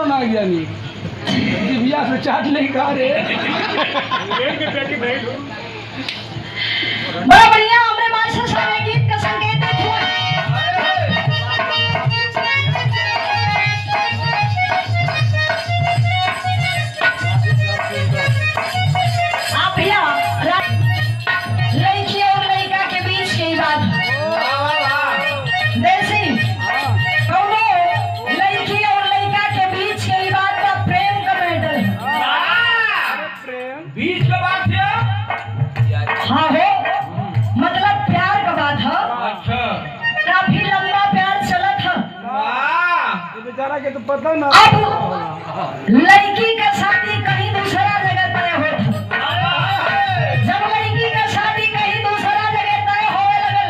ना गया नहीं दिव्या से चाट नहीं खा रे बड़ा बढ़िया हमरे मास्टर साहब ने गीत का संकेत दिया। आप भैया लड़की और लड़का के बीच की बात जैसे दोनों लड़की और लड़का के बीच की बात का प्रेम का मैटर है। बीच का बात है हाँ हो मतलब प्यार का बात है। अच्छा काफी लंबा प्यार चला था। बेचारा के तो पता ना अब लड़की का शादी कहीं दूसरा जगह तय होता। जब लड़की का शादी कहीं दूसरा जगह तय होने लगल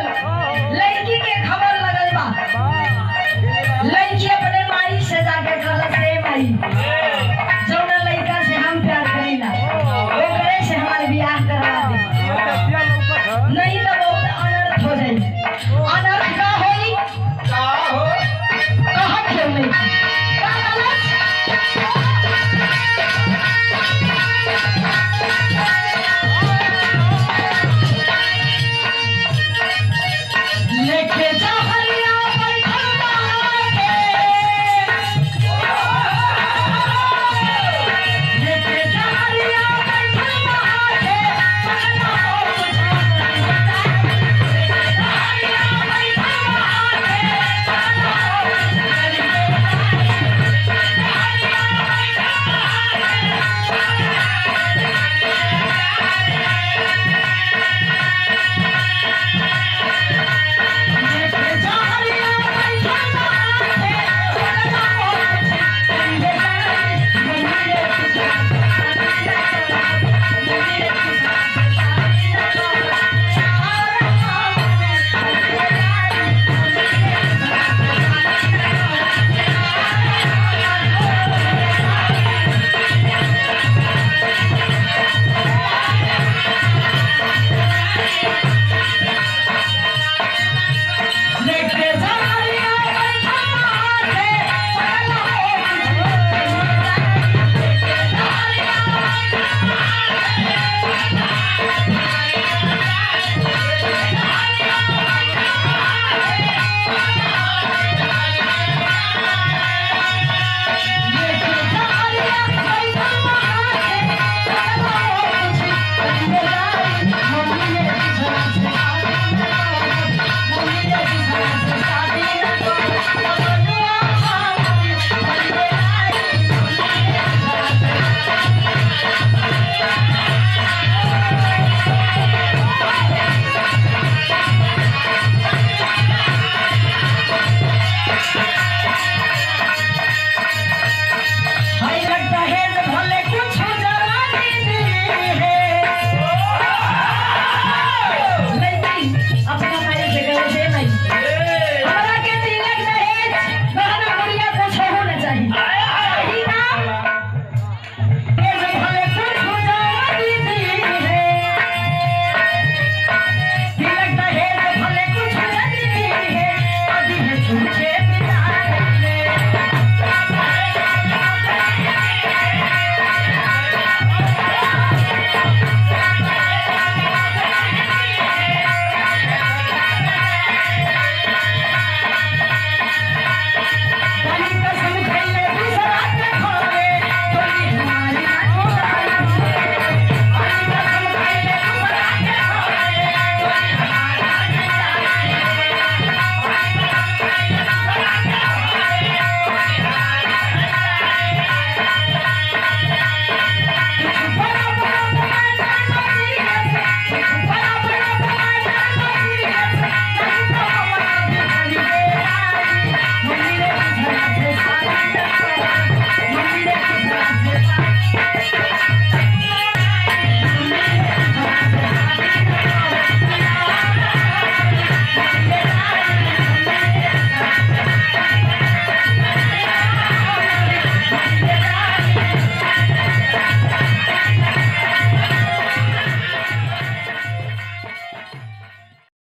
लड़की के खबर लगल बा। लड़की अपने माई से जाके कहल से माई